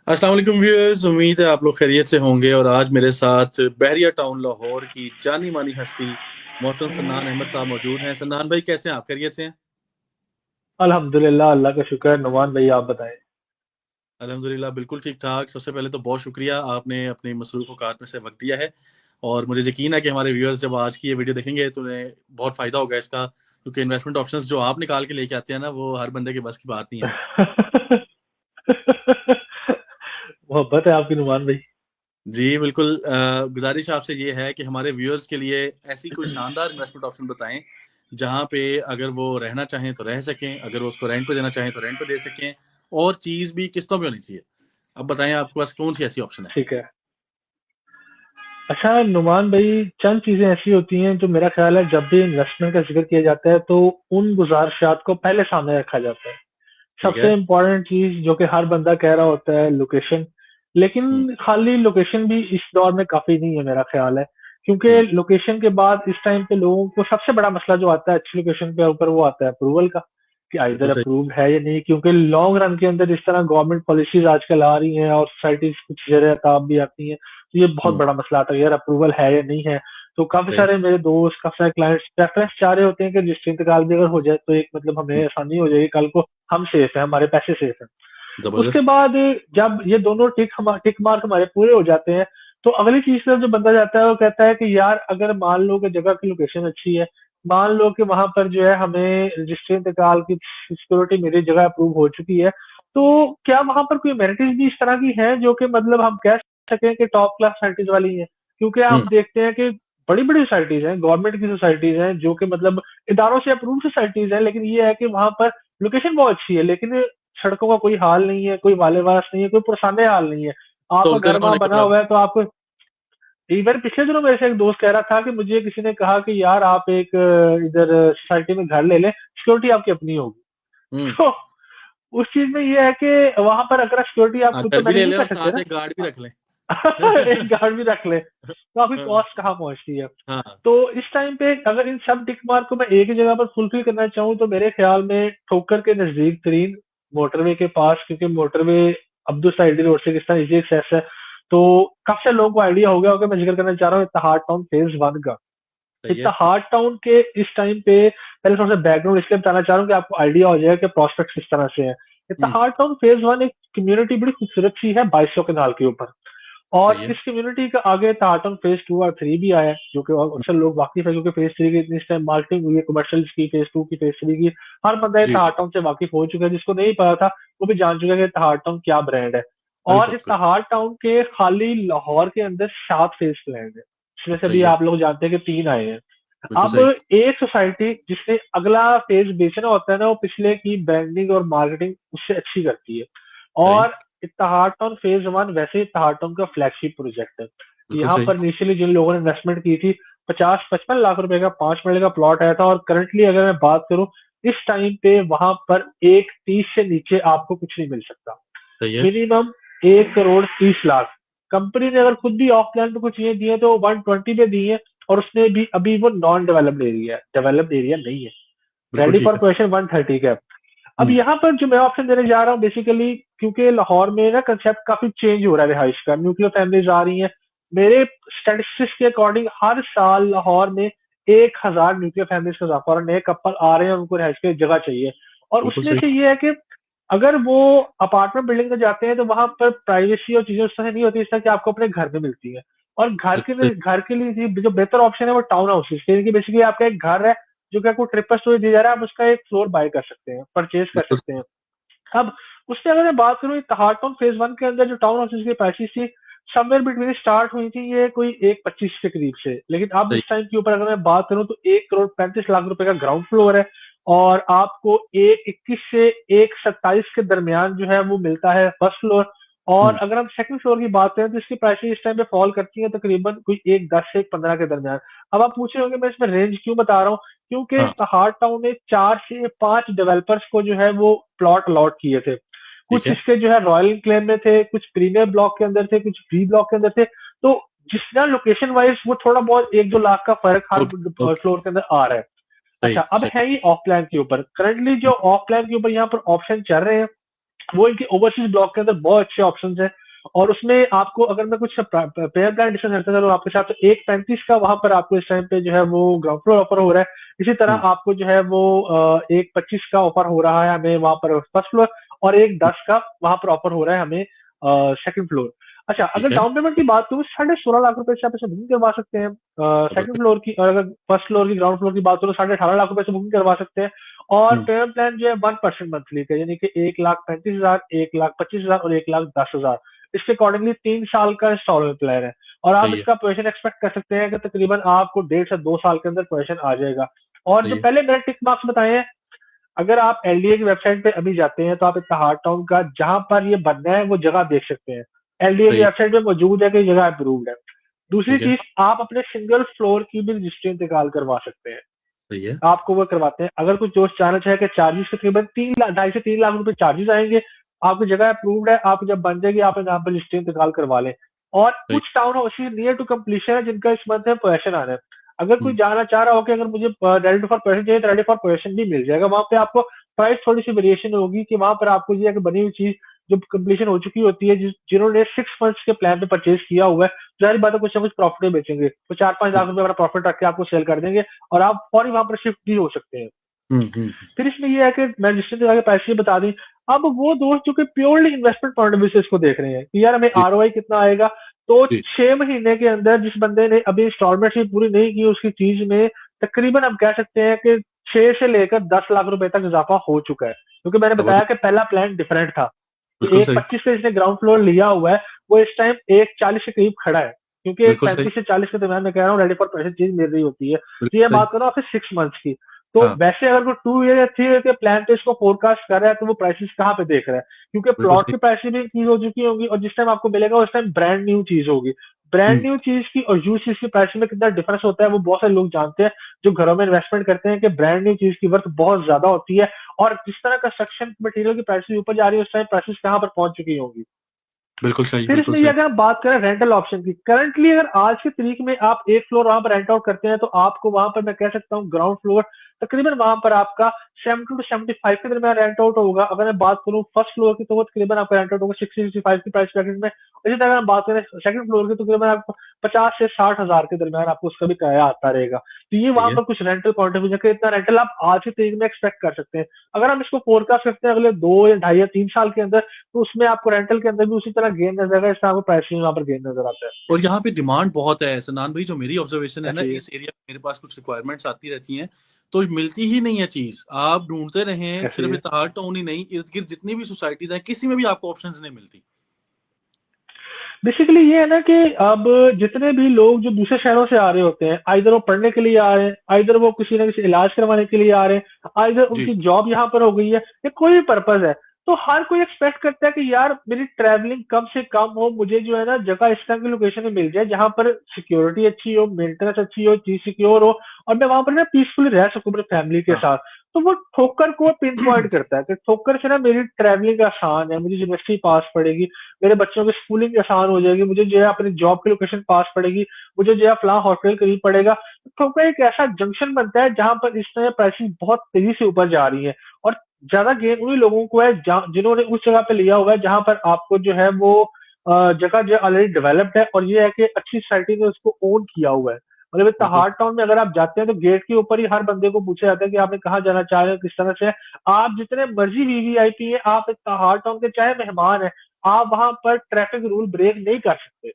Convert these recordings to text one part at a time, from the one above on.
अस्सलाम वालेकुम व्यूअर्स, उम्मीद है आप लोग खैरियत से होंगे। और आज मेरे साथ बहरिया टाउन लाहौर की जानी मानी हस्ती मोहतरम सन्नान अहमद साहब मौजूद हैं। सन्नान भाई, कैसे हैं आप? खैरियत से हैं? अल्हम्दुलिल्लाह, अल्लाह का शुक्र है। नुमान भाई, आप बताएं। अल्हम्दुलिल्लाह, बिल्कुल ठीक ठाक। सबसे पहले तो बहुत शुक्रिया, आपने अपनी मसरूफ़ औकात में से वक्त दिया है। और मुझे यकीन है कि हमारे व्यूअर्स जब आज की ये वीडियो देखेंगे तो उन्हें बहुत फ़ायदा होगा इसका, क्योंकि इन्वेस्टमेंट ऑप्शंस जो आप निकाल के लेके आते हैं ना, वो हर बंदे के बस की बात नहीं है। मोहब्बत है आपकी नुमान भाई। जी बिल्कुल। गुजारिश आपसे ये है कि हमारे व्यूअर्स के लिए ऐसी कोई शानदार इन्वेस्टमेंट ऑप्शन बताएं जहां पे अगर वो रहना चाहें तो रह सकें, अगर वो उसको रेंट पे देना चाहें तो रेंट पे दे सकें, और चीज़ भी किस्तों पे होनी चाहिए। अब बताएं आपके पास कौन सी ऐसी ऑप्शन है? ठीक है। अच्छा नुमान भाई, चंद चीजें ऐसी होती हैं जो मेरा ख्याल है जब भी इन्वेस्टमेंट का जिक्र किया जाता है तो उन गुजारिशात को पहले सामने रखा जाता है। ठीक है। सबसे इम्पोर्टेंट चीज जो कि हर बंदा कह रहा होता है, लोकेशन। हम्म। लेकिन खाली लोकेशन भी इस दौर में काफी नहीं है, मेरा ख्याल है। क्योंकि हम्म। लोकेशन के बाद इस टाइम पे लोगों को सबसे बड़ा मसला जो आता है अच्छी लोकेशन के ऊपर, वो आता है अप्रूवल का, कि बिल्कुल आइदर सही। अप्रूव्ड है या नहीं। क्योंकि लॉन्ग रन के अंदर जिस तरह गवर्नमेंट पॉलिसीज आजकल आ रही हैं और सोसाइटीज कुछ जरिए ताब भी आती हैं, तो ये बहुत हम्म। बड़ा मसला आता है यार, अप्रूवल है या नहीं है। तो काफी सही। सारे मेरे दोस्त, काफी सारे क्लाइंट्स प्रेफरेंस चाह रहे होते हैं कि रजिस्ट्री इंतकाल भी अगर हो जाए तो एक मतलब हमें हम्म। आसानी हो जाएगी, कल को हम सेफ है, हमारे पैसे सेफ है। उसके जबरदस्त। बाद जब ये दोनों टिक मार्क हमारे पूरे हो जाते हैं, तो अगली चीज तरफ जो बंदा जाता है वो कहता है कि यार अगर मान लो कि जगह की लोकेशन अच्छी है, मान लो कि वहां पर जो है हमें रजिस्ट्री इंतकाल की सिक्योरिटी मेरी जगह अप्रूव हो चुकी है, तो क्या वहां पर कोई अमेनिटीज भी इस तरह की हैं जो कि मतलब हम कह सकें कि टॉप क्लास सोसाइटीज वाली हैं? क्योंकि हम्म। आप देखते हैं कि बड़ी बड़ी सोसाइटीज हैं, गवर्नमेंट की सोसाइटीज हैं, जो कि मतलब इदारों से अप्रूव सोसाइटीज हैं, लेकिन ये है कि वहां पर लोकेशन बहुत अच्छी है, लेकिन सड़कों का कोई हाल नहीं है, कोई वालेवास नहीं है, कोई पुरसाने हाल नहीं है। आपका तोलते घर ना वहां होने बना का। हुआ है तो आपको। इवन पिछले दिनों मेरे से एक दोस्त कह रहा था कि मुझे किसी ने कहा कि यार आप एक इधर सोसाइटी में घर ले लें, सिक्योरिटी आपकी अपनी होगी। हम्म। तो उस चीज में ये है कि वहां पर अगर सिक्योरिटी आप हाँ, खुद तो घर भी मैनेज ले नहीं लें कर और सकते साथ ना। एक गार्ड भी रख लें। एक गार्ड भी रख ले तो आपकी कॉस्ट कहाँ पहुंचती है? हाँ। तो इस टाइम पे अगर इन सब टिक मार्क को मैं एक ही जगह पर फुलफिल करना चाहूँ तो मेरे ख्याल में ठोकर के नजदीक तरीन मोटरवे के पास, क्योंकि मोटरवे अब्दुल साइडी रोड से किस तरह इजी एक्सेस है, तो काफी सारे लोगों को आइडिया हो गया होगा। मैं जिक्र करना चाह रहा हूँ इत्तेहाड टाउन फेज 1 का। सही है। इत्तेहाड टाउन के इस टाइम पे पहले थोड़ा सा बैकग्राउंड इसलिए बताना चाह रहा हूँ कि आपको आइडिया हो जाएगा कि प्रोस्पेक्ट किस तरह से है। हम्म। इत्तेहाड टाउन फेज 1 एक कम्युनिटी बड़ी खूबसूरत सी है 2200 कनाल के ऊपर। और सही है। इस कम्युनिटी का आगे टाटन फेज 2 और 3 भी आया है, जो कि अक्सर लोग वाकिफ है, क्योंकि फेज 3 की इतनी इस टाइम मार्केटिंग हुई है, कमर्शियल की, फेज 2 की, फेज 3 की। हर बंदा जी जी। टाटन से वाकिफ हो चुका है, जिसको नहीं पता था वो भी जान चुका है कि टाटन क्या ब्रांड है। और बिल्कुल इस बिल्कुल। टाउन के खाली लाहौर के अंदर 7 फेज प्लान है, जिसमें से भी सही है। आप लोग जानते हैं कि 3 आए हैं। बिल्कुल अब सही। एक सोसाइटी जिसने अगला फेज बेचना होता है ना, वो पिछले की ब्रांडिंग और मार्केटिंग उससे अच्छी करती है। सही। और इत्तेहाड टाउन फेज 1 वैसे ही इत्तेहाड टाउन का फ्लैगशिप प्रोजेक्ट है। बिल्कुल यहाँ सही। पर इनिशियली जिन लोगों ने इन्वेस्टमेंट की थी, 50-55 लाख रुपए का 5 मरले का प्लॉट आया था, और करंटली अगर मैं बात करूं इस टाइम पे वहां पर 1 30 से नीचे आपको कुछ नहीं मिल सकता। सही है। मिनिमम 1 करोड़ 30 लाख। कंपनी ने अगर खुद भी ऑफ प्लान पे कुछ चीजें दी है तो 120 पे दी है, और उसने भी अभी वो नॉन डेवलप्ड एरिया है, डेवलप्ड एरिया नहीं है। बिल्कुल रेडी ठीक फॉर है। पोजीशन 130 का। अब हम्म। यहाँ पर जो मैं ऑप्शन देने जा रहा हूँ बेसिकली, क्योंकि लाहौर में ना कंसेप्ट काफी चेंज हो रहा है रिहाइश का, न्यूक्लियर फैमिलीज आ रही हैं। मेरे स्टैटिस्टिक्स के अकॉर्डिंग हर साल लाहौर में 1,000 न्यूक्लियर फैमिलीज का इजाफा हो रहा है, नए कपल आ रहे हैं, उनको रिहाइश की जगह चाहिए। और बिल्कुल उसमें सही। से ये है कि अगर वो अपार्टमेंट बिल्डिंग में जाते हैं तो वहां पर प्राइवेसी और चीजें उस तरह नहीं होती इस तरह की आपको अपने घर में मिलती है। और बिल्कुल सही। घर के लिए जो बेहतर ऑप्शन है वो टाउन हाउसेज, कि बेसिकली आपका एक घर है जो कि आपको ट्रिपल स्टोरी दिया जा रहा है, आप उसका एक फ्लोर बाय कर सकते हैं, परचेज कर बिल्कुल सकते हैं। अब उससे अगर मैं बात करूँ इत्तेहाड फेज 1 के अंदर जो टाउन हाउसेज की प्राइसेस थी, समवेयर बिटवीन स्टार्ट हुई थी ये कोई 1,25 के करीब से, लेकिन अब सही। इस टाइम के ऊपर अगर मैं बात करूँ तो 1 करोड़ 35 लाख रुपए का ग्राउंड फ्लोर है। और आपको 1,21 से 1,27 के दरमियान जो है वो मिलता है फर्स्ट फ्लोर। और हम्म। अगर हम सेकंड फ्लोर की बात करें तो इसकी प्राइसेस इस टाइम पे फॉल करती है तकरीबन कोई 1,10 से 1,15 के दरमियान। अब आप पूछ रहे होंगे मैं इसमें रेंज क्यों बता रहा हूँ, क्योंकि हाँ। पहाड़ टाउन ने 4 से 5 डेवलपर्स को जो है वो प्लॉट अलॉट किए थे। ठीक कुछ है। इसके जो है रॉयल क्लेम में थे, कुछ प्रीमियर ब्लॉक के अंदर थे, कुछ फ्री ब्लॉक के अंदर थे। तो जिस ना लोकेशन वाइज वो थोड़ा बहुत 1-2 लाख का फर्क हर ओके ओके। फ्लोर के अंदर आ रहा है। अच्छा, सही अब सही। है ये ऑफ प्लान के ऊपर, करंटली जो हम्म। ऑफ प्लान के ऊपर यहाँ पर ऑप्शन चल रहे हैं, वो इनके ओवरसीज ब्लॉक के अंदर बहुत अच्छे ऑप्शंस हैं। और उसमें आपको अगर मैं कुछ पेयर प्लान डिस्कस करता करूँ आपके साथ, तो 1.35 का वहां पर आपको इस टाइम पे जो है वो ग्राउंड फ्लोर ऑफर हो रहा है। इसी तरह आपको जो है वो 1.25 का ऑफर हो रहा है हमें वहां पर फर्स्ट फ्लोर, और 1.10 का वहां पर ऑफर हो रहा है हमें सेकंड फ्लोर। अच्छा, अगर ठीक है। डाउन पेमेंट की बात करूँ 16.5 लाख रुपए से आप इसे बुकिंग करवा सकते हैं सेकंड जबरदस्त। फ्लोर की, और अगर फर्स्ट फ्लोर की ग्राउंड फ्लोर की बात करूँ 18.5 लाख रुपए से बुकिंग करवा सकते हैं। और हम्म। पेमेंट प्लान जो है 1% मंथली का, यानी कि 1,35,000, 1,25,000 और 1,10,000। इसके अकॉर्डिंगली 3 साल का इंस्टॉलमेंट प्लान है। और आप सही है। इसका पोजिशन एक्सपेक्ट कर सकते हैं कि तकरीबन आपको 1.5 से 2 साल के अंदर पोजिशन आ जाएगा। और जो सही है। पहले मैंने टिक मार्क्स बताए हैं, अगर आप एलडीए की वेबसाइट पे अभी जाते हैं तो आप इत्तेहाद टाउन का जहां पर ये बनना है वो जगह देख सकते हैं। एलडीए सही की है। वेबसाइट पे मौजूद है कि जगह अप्रूव्ड है। दूसरी ठीक है। चीज, आप अपने सिंगल फ्लोर की भी रजिस्ट्री इंतकाल करवा सकते हैं। सही है। आपको वो करवाते हैं। अगर कुछ दोस्त चाहना चाहे कि चार्जेस तकरीबन 3 लाख, 2.5 से 3 लाख रुपए चार्जेस आएंगे, आपकी जगह अप्रूव्ड है, आप जब बन जाएगी आप यहाँ पर रजिस्ट्री इंतकाल करवा लें। और सही। कुछ town houses near to completion है जिनका इस मंथ में पोजेशन आना है। अगर कोई हम्म। जाना चाह रहा हो कि अगर मुझे रेडी फॉर पोजेशन चाहिए तो रेडी फॉर पोजेशन भी मिल जाएगा। वहां पे आपको प्राइस थोड़ी सी वेरिएशन होगी कि वहां पर आपको ये बनी हुई चीज जो कंप्लीशन हो चुकी होती है, जिन्होंने 6 मंथ्स के प्लान पे परचेज किया हुआ है, जाहिर बात है कुछ ना कुछ प्रॉफिट में बेचेंगे, तो 4-5 लाख रुपए अपना प्रॉफिट रख के आपको सेल कर देंगे और आप फौरी वहां पर शिफ्ट भी हो सकते हैं। हम्म। फिर इसमें ये है कि मैं जिस तरह के पैसे बता दें, अब वो दोस्त जो कि purely investment point of view से इसको देख रहे हैं कि यार हमें जी। आरओआई कितना आएगा, तो जी। 6 महीने के अंदर जिस बंदे ने अभी इंस्टॉलमेंट ही पूरी नहीं की उसकी चीज में तकरीबन हम कह सकते हैं कि 6 से लेकर 10 लाख रुपए तक इजाफा हो चुका है, क्योंकि मैंने बताया जबरदस्त। कि पहला प्लान डिफरेंट था कि बिल्कुल एक सही। 25 से जिसने ग्राउंड फ्लोर लिया हुआ है वो इस टाइम 1,40 के करीब खड़ा है, क्योंकि एक बिल्कुल सही। 35 से 40 के दरमियान मैं कह रहा हूँ रेडी फॉर परचेज चीज मिल रही होती है। तो ये बिल्कुल सही। बात करो आपसे 6 मंथ्स की। तो हाँ। वैसे अगर वो 2 ईयर या 3 ईयर के प्लान पे इसको फोरकास्ट कर रहा है तो वो प्राइसेस कहाँ पे देख रहा है, क्योंकि बिल्कुल प्लॉट सही। की प्राइसेस भी इंक्रीज हो चुकी होंगी और जिस टाइम आपको मिलेगा उस टाइम ब्रांड न्यू चीज होगी। ब्रांड हम्म। न्यू चीज की और यूज चीज की प्राइस में कितना डिफरेंस होता है वो बहुत सारे लोग जानते हैं जो घरों में इन्वेस्टमेंट करते हैं कि ब्रांड न्यू चीज की वर्थ बहुत ज्यादा होती है। और जिस तरह कंस्ट्रक्शन मटेरियल की प्राइसेस ऊपर जा रही है उस टाइम प्राइसेस कहाँ पर पहुंच चुकी होंगी। बिल्कुल सही। फिर बिल्कुल इसमें ये सही। अगर हम बात करें रेंटल ऑप्शन की, करंटली अगर आज की तारीख में आप एक फ्लोर वहां पर रेंट आउट करते हैं तो आपको वहां पर मैं कह सकता हूँ ग्राउंड फ्लोर तकरीबन वहां पर आपका 70 to 75 के दरमियान रेंट आउट होगा। अगर मैं बात करूँ फर्स्ट फ्लोर की तो वो तकरीबन आपका रेंट आउट होगा 60-65 की प्राइस ब्रैकेट में। इसी तरह हम बात करें सेकंड फ्लोर की तो तकरीबन आपको 50 से 60 हजार के दरमियान आपको उसका भी किराया आता रहेगा। तो ये सही वहां है। पर कुछ रेंटल पॉइंट ऑफ व्यू है, इतना रेंटल आप आज की तारीख में एक्सपेक्ट कर सकते हैं। अगर हम इसको फोरकास्ट करते हैं अगले 2 या 2.5 या 3 साल के अंदर, तो उसमें आपको रेंटल के अंदर भी उसी तरह गेन नजर आएगा, इस तरह आपको प्राइसिंग वहां पर गेन नजर आता है। और यहाँ पे डिमांड बहुत है सनान भाई, जो मेरी ऑब्जर्वेशन है ना, ऐसे ही है। इस एरिया में मेरे पास कुछ रिक्वायरमेंट्स आती रहती हैं, तो मिलती ही नहीं है चीज। आप ढूंढते रहें, ऐसे ही सिर्फ है। इत्तेहाद टाउन ही नहीं, इर्द गिर्द जितनी भी सोसाइटीज हैं किसी में भी आपको ऑप्शंस नहीं मिलती। बेसिकली ये है ना कि अब जितने भी लोग जो दूसरे शहरों से आ रहे होते हैं, आइदर वो पढ़ने के लिए आ रहे हैं, आइदर वो किसी ना किसी इलाज करवाने के लिए आ रहे हैं, आइदर जी। उनकी जॉब यहाँ पर हो गई है, या कोई भी पर्पज है, तो हर कोई एक्सपेक्ट करता है कि यार मेरी ट्रैवलिंग कम से कम हो, मुझे जो है ना जगह इस तरह की लोकेशन में मिल जाए जहां पर सिक्योरिटी अच्छी हो, मेंटेनेंस अच्छी हो, चीज सिक्योर हो, और मैं वहां पर ना पीसफुली रह सकूं अपनी फैमिली के हाँ। साथ। तो वो ठोकर को पिन पॉइंट करता है कि ठोकर से ना मेरी ट्रैवलिंग आसान है, मुझे यूनिवर्सिटी पास पड़ेगी, मेरे बच्चों की स्कूलिंग आसान हो जाएगी, मुझे जो है अपनी जॉब की लोकेशन पास पड़ेगी, मुझे जो है फलां हॉस्टल करीब पड़ेगा। तो ठोकर एक ऐसा जंक्शन बनता है जहां पर इस समय प्राइसिंग बहुत तेजी से ऊपर जा रही है। और ज्यादा गेन उन्हीं लोगों को है जिन्होंने उस जगह पे लिया हुआ है जहां पर आपको जो है वो जगह जो ऑलरेडी डेवलप्ड है, और ये है कि अच्छी सोसाइटी ने उसको ओन किया हुआ है। मतलब इतना बिल्कुल। हार्ड टाउन में अगर आप जाते हैं तो गेट के ऊपर ही हर बंदे को पूछा जाता है कि आपने कहाँ जाना चाह रहे हो, किस तरह से है। आप जितने मर्जी वीवीआईपी है, आप इतना हार्ड टाउन के चाहे मेहमान है, आप वहां पर ट्रैफिक रूल ब्रेक नहीं कर सकते।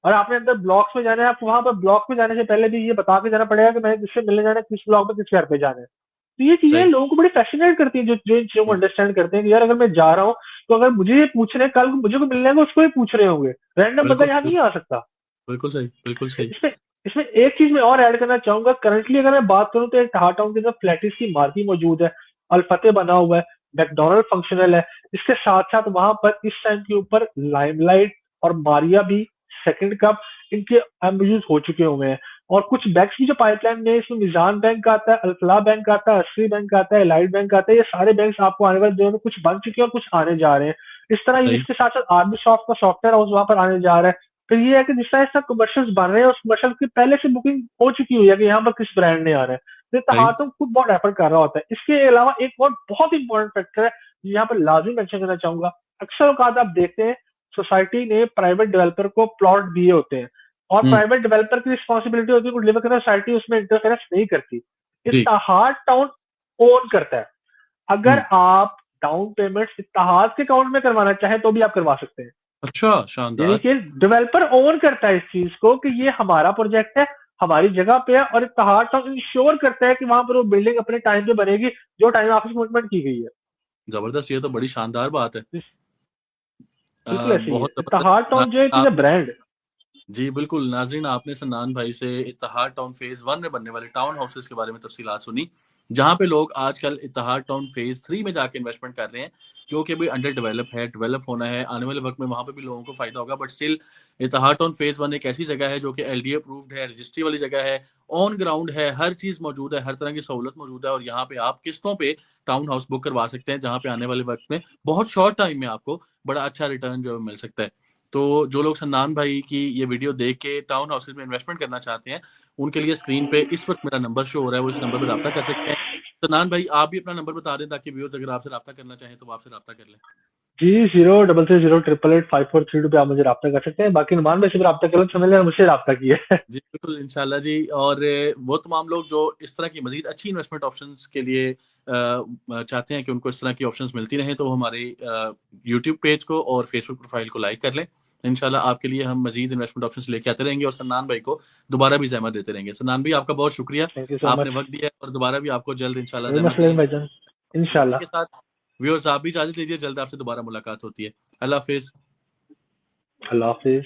और आपने अंदर ब्लॉक्स में जाना है, आपको वहां पर ब्लॉक में जाने से पहले भी ये बता के जाना पड़ेगा कि मैंने किससे मिलने जाना है, किस ब्लॉक में किस घर पे जाना है। तो ये चीजें सही। लोगों को बड़ी फैसिनेट करती है, जो जो इन चीजों को हम्म। अंडरस्टैंड करते हैं कि यार अगर मैं जा रहा हूँ तो अगर मुझे ये पूछ रहे हैं कल को मुझे को मिलने का उसको ही पूछ रहे होंगे, रैंडम बंदा बिल्कुल। यहाँ नहीं आ सकता। बिल्कुल सही। बिल्कुल सही। इसमें इसमें एक चीज मैं और ऐड करना चाहूंगा, करंटली अगर मैं बात करूं तो एक टाउन के अंदर फ्लैटिस की मार्की मौजूद है, अल्फते बना हुआ है, मैकडोनल्ड फंक्शनल है। इसके साथ साथ वहां पर इस टाइम के ऊपर लाइमलाइट और मारिया भी सेकंड कप इनके एम्बूज हो चुके हुए हैं। और कुछ बैंक्स की जो पाइपलाइन में है, इसमें मिजान बैंक आता है, अल्फला बैंक आता है, असरी बैंक आता है, एलाइट बैंक आता है। ये सारे बैंक आपको आने वाले दिनों में कुछ बन चुके हैं और कुछ आने जा रहे हैं। इस तरह सही। इसके साथ साथ आर्मी सॉफ्ट का सॉफ्टवेयर हाउस वहां पर आने जा रहा है। फिर ये है कि जिस तरह से कमर्शियल्स बन रहे हैं उस कमर्शियल की पहले से बुकिंग हो चुकी हुई है कि यहाँ पर किस ब्रांड ने आना है, तो सही। इत्तेहाद तो खुद बहुत एफर्ट कर रहा होता है। इसके अलावा एक और बहुत इंपॉर्टेंट फैक्टर है यहाँ पर लाजमी मेंशन करना चाहूंगा, अक्सर औकात आप देखते हैं सोसाइटी ने प्राइवेट डेवलपर को प्लॉट दिए होते हैं और हम्म। प्राइवेट डेवलपर की रिस्पॉन्सिबिलिटी होती है को डिलीवर करना, सोसाइटी उसमें इंटरफेरेंस नहीं करती। जी। इत्तेहाद टाउन ओन करता है। अगर हम्म। आप डाउन पेमेंट इत्तेहाद के अकाउंट में करवाना चाहें तो भी आप करवा सकते हैं। अच्छा, यानी शानदार। कि डेवलपर ओन करता है इस चीज को कि ये हमारा प्रोजेक्ट है, हमारी जगह पे है, और इत्तेहाद टाउन इंश्योर करता है कि वहां पर वो बिल्डिंग अपने टाइम पे बनेगी जो टाइम आपसे कमिटमेंट की गई है। जबरदस्त, ये तो बड़ी शानदार बात है। बिल्कुल ऐसे ही है, बहुत जबरदस्त। इत्तेहाद टाउन जो है कि आपने, ब्रांड। जी बिल्कुल नाजरीन, आपने सन्नान भाई से इत्तेहाद टाउन फेज 1 में बनने वाले टाउन हाउसेस के बारे में तफसीलात सुनी, जहां पे लोग आजकल इत्तेहाद टाउन फेज 3 में जाके इन्वेस्टमेंट कर रहे हैं, जो कि अभी अंडर डेवलप है, डेवलप होना है, आने वाले वक्त में वहां पे भी लोगों को फायदा होगा। But still Ittehad town phase 1 एक ऐसी जगह है जो कि एलडीए अप्रूव्ड है, रजिस्ट्री वाली जगह है, ऑन ग्राउंड है, हर चीज मौजूद है, हर तरह की सहूलत मौजूद है, और यहाँ पे आप किस्तों पे टाउन हाउस बुक करवा सकते हैं, जहाँ पे आने वाले वक्त में बहुत शॉर्ट टाइम में आपको बड़ा अच्छा रिटर्न जो है मिल सकता है। तो जो लोग सन्नान भाई की ये वीडियो देख के टाउन हाउसेज में इन्वेस्टमेंट करना चाहते हैं, उनके लिए स्क्रीन पे इस वक्त मेरा नंबर शो हो रहा है, वो इस नंबर पे रब्ता कर सकते हैं। सन्नान भाई, आप भी अपना नंबर बता दें ताकि व्यूअर्स अगर आपसे रब्ता करना चाहें तो वो आपसे रब्ता कर लें। जी 03308885432 पे आप मुझे रब्ता कर सकते हैं। बाकी नुमान भाई से भी रब्ता करें तो समझ लेना मुझसे रब्ता किया है। जी बिल्कुल, इंशाल्लाह जी। और वो तमाम लोग जो इस तरह की मजीद अच्छी इन्वेस्टमेंट ऑप्शंस के लिए चाहते हैं कि उनको इस तरह की ऑप्शंस मिलती रहें, तो हमारे यूट्यूब पेज को और फेसबुक प्रोफाइल को लाइक कर लें। इंशाल्लाह आपके लिए हम मजीद इन्वेस्टमेंट ऑप्शंस लेके आते रहेंगे और सन्नान भाई को दोबारा भी जहमत देते रहेंगे। सन्नान भाई, आपका बहुत शुक्रिया, थैंक यू सो आपने मच। वक्त दिया है, और दोबारा भी आपको जल्द इंशाल्लाह कोई जहमत मसला नहीं देंगे। भाईजान, इसी के इंशाल्लाह। साथ व्यूअर्स, आप भी इजाजत लीजिए, जल्द आपसे दोबारा मुलाकात होती है। अल्लाह हाफिज। अल्लाह हाफिज।